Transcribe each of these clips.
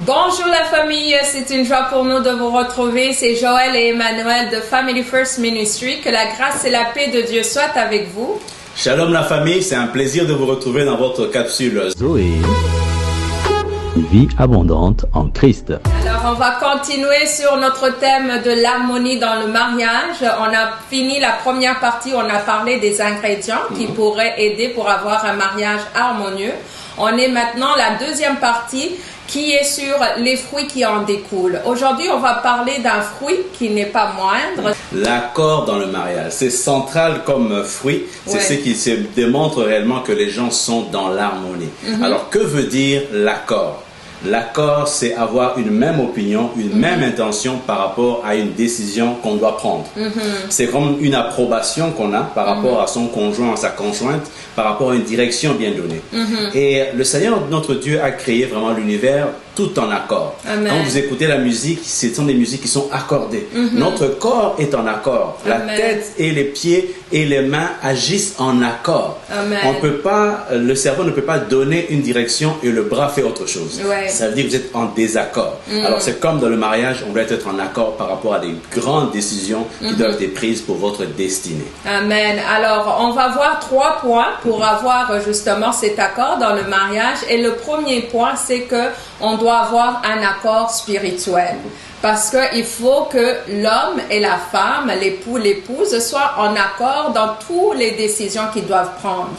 Bonjour la famille, c'est une joie pour nous de vous retrouver. C'est Joël et Emmanuel de Family First Ministry. Que la grâce et la paix de Dieu soient avec vous. Shalom la famille, c'est un plaisir de vous retrouver dans votre capsule Zoé, une vie abondante en Christ. Alors on va continuer sur notre thème de l'harmonie dans le mariage. On a fini la première partie, on a parlé des ingrédients qui pourraient aider pour avoir un mariage harmonieux. On est maintenant la deuxième partie qui est sur les fruits qui en découlent. Aujourd'hui, on va parler d'un fruit qui n'est pas moindre. L'accord dans le mariage, c'est central comme fruit. C'est ce qui se démontre réellement que les gens sont dans l'harmonie. Alors, que veut dire l'accord? L'accord, c'est avoir une même opinion, une même intention par rapport à une décision qu'on doit prendre. C'est comme une approbation qu'on a par rapport à son conjoint, à sa conjointe, par rapport à une direction bien donnée. Et le Seigneur, notre Dieu, a créé vraiment l'univers tout en accord. Amen. Quand vous écoutez la musique, ce sont des musiques qui sont accordées. Notre corps est en accord. Amen. La tête et les pieds et les mains agissent en accord. Amen. On peut pas, le cerveau ne peut pas donner une direction et le bras fait autre chose. Ouais. Ça veut dire que vous êtes en désaccord. Alors c'est comme dans le mariage, on doit être en accord par rapport à des grandes décisions qui doivent être prises pour votre destinée. Amen. Alors, on va voir 3 points pour avoir justement cet accord dans le mariage. Et le premier point, c'est que on doit avoir un accord spirituel. Parce qu'il faut que l'homme et la femme, l'époux, l'épouse, soient en accord dans toutes les décisions qu'ils doivent prendre.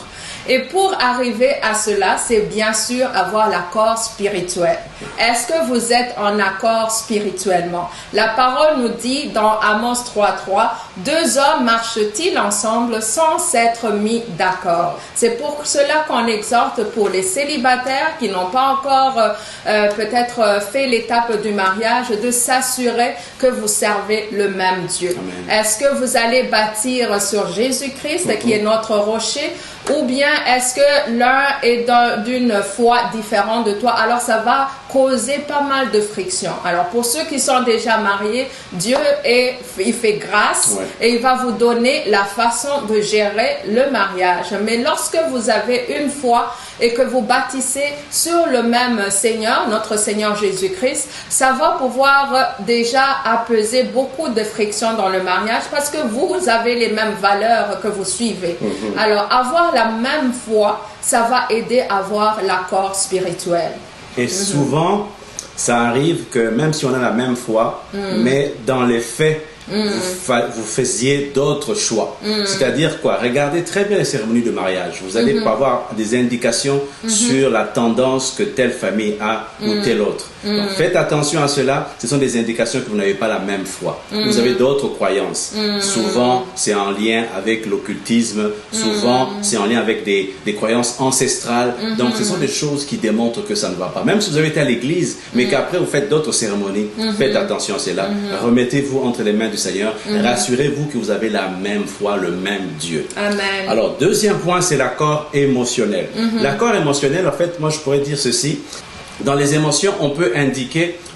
Et pour arriver à cela, c'est bien sûr avoir l'accord spirituel. Est-ce que vous êtes en accord spirituellement? La parole nous dit dans Amos 3:3, 2 hommes marchent-ils ensemble sans s'être mis d'accord? C'est pour cela qu'on exhorte pour les célibataires qui n'ont pas encore peut-être fait l'étape du mariage de s'assurer que vous servez le même Dieu. Amen. Est-ce que vous allez bâtir sur Jésus-Christ qui est notre rocher? Ou bien est-ce que l'un est d'une foi différente de toi? Alors ça va causer pas mal de friction. Alors pour ceux qui sont déjà mariés, Dieu il fait grâce et il va vous donner la façon de gérer le mariage. Mais lorsque vous avez une foi et que vous bâtissez sur le même Seigneur, notre Seigneur Jésus-Christ, ça va pouvoir déjà apaiser beaucoup de frictions dans le mariage parce que vous avez les mêmes valeurs que vous suivez. Alors avoir la même foi, ça va aider à avoir l'accord spirituel. Et souvent, ça arrive que même si on a la même foi, mais dans les faits, vous faisiez d'autres choix. C'est-à-dire quoi? Regardez très bien les cérémonies de mariage. Vous allez pas avoir des indications sur la tendance que telle famille a ou telle autre. Donc, faites attention à cela. Ce sont des indications que vous n'avez pas la même foi. Vous avez d'autres croyances. Souvent, c'est en lien avec l'occultisme. Souvent, c'est en lien avec des croyances ancestrales. Donc, ce sont des choses qui démontrent que ça ne va pas. Même si vous avez été à l'église, mais qu'après vous faites d'autres cérémonies, faites attention à cela. Remettez-vous entre les mains du Seigneur. Rassurez-vous que vous avez la même foi, le même Dieu. Amen. Alors, deuxième point, c'est l'accord émotionnel. L'accord émotionnel, en fait, moi je pourrais dire ceci. Dans les émotions,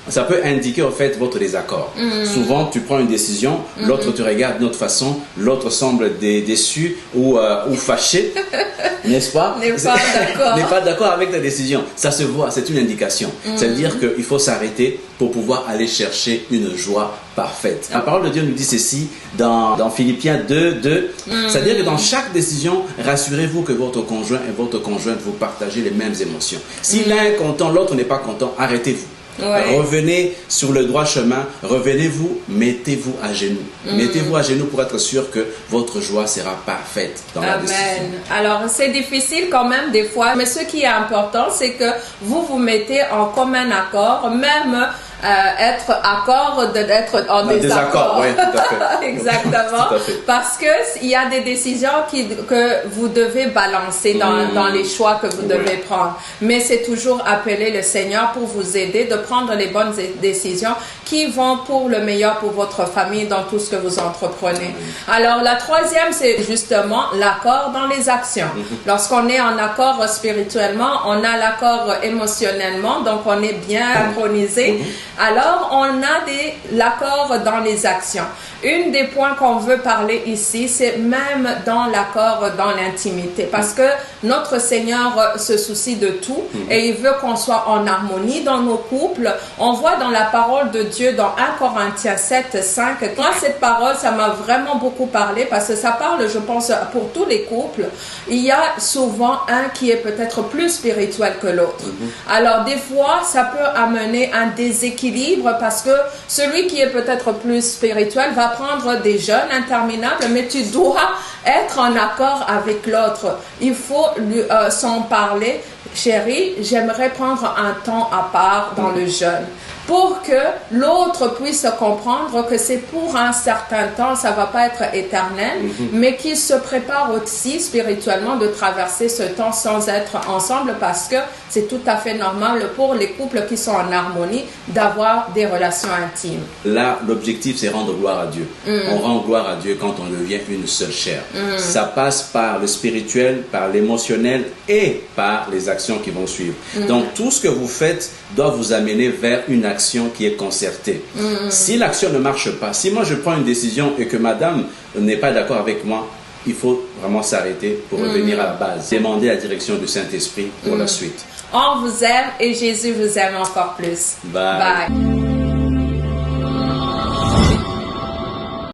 ça peut indiquer en fait votre désaccord. Souvent, tu prends une décision, l'autre te regarde d'une autre façon, l'autre semble déçu ou fâché, n'est-ce pas? N'est pas d'accord. N'est pas d'accord avec ta décision. Ça se voit, c'est une indication. C'est-à-dire qu'il faut s'arrêter pour pouvoir aller chercher une joie parfaite. La parole de Dieu nous dit ceci dans Philippiens 2:2. C'est-à-dire que dans chaque décision, rassurez-vous que votre conjoint et votre conjointe vous partagez les mêmes émotions. Si l'un est content, l'autre n'est pas content, arrêtez-vous. Revenez sur le droit chemin, revenez-vous, mettez-vous à genoux. Mettez-vous à genoux pour être sûr que votre joie sera parfaite dans la décision. Alors c'est difficile quand même des fois, mais ce qui est important, c'est que vous vous mettez en commun accord, même être accord d'être en désaccord. Oui, tout à fait. Exactement. Tout à fait. Parce que il y a des décisions que vous devez balancer dans les choix que vous devez prendre. Mais c'est toujours appeler le Seigneur pour vous aider de prendre les bonnes décisions qui vont pour le meilleur pour votre famille dans tout ce que vous entreprenez. Alors la troisième, c'est justement l'accord dans les actions. Lorsqu'on est en accord spirituellement, on a l'accord émotionnellement, donc on est bien synchronisé. Alors, on a l'accord dans les actions. Une des points qu'on veut parler ici, c'est même dans l'accord dans l'intimité, parce que notre Seigneur se soucie de tout et il veut qu'on soit en harmonie dans nos couples. On voit dans la parole de Dieu dans 1 Corinthiens 7, 5, moi cette parole, ça m'a vraiment beaucoup parlé parce que ça parle, je pense, pour tous les couples. Il y a souvent un qui est peut-être plus spirituel que l'autre. Alors des fois, ça peut amener un déséquilibre parce que celui qui est peut-être plus spirituel va prendre des jeûnes interminables, mais tu dois être en accord avec l'autre. Il faut s'en parler. Chérie, j'aimerais prendre un temps à part dans le jeûne pour que l'autre puisse comprendre que c'est pour un certain temps, ça va pas être éternel, mais qu'il se prépare aussi spirituellement de traverser ce temps sans être ensemble parce que c'est tout à fait normal pour les couples qui sont en harmonie d'avoir des relations intimes. Là, l'objectif, c'est rendre gloire à Dieu. On rend gloire à Dieu quand on devient une seule chair. Ça passe par le spirituel, par l'émotionnel et par les actions qui vont suivre. Donc, tout ce que vous faites doit vous amener vers une action qui est concertée. Si l'action ne marche pas, si moi je prends une décision et que madame n'est pas d'accord avec moi, il faut vraiment s'arrêter pour revenir à la base. Demander la direction du Saint-Esprit pour la suite. On vous aime et Jésus vous aime encore plus. Bye. Bye.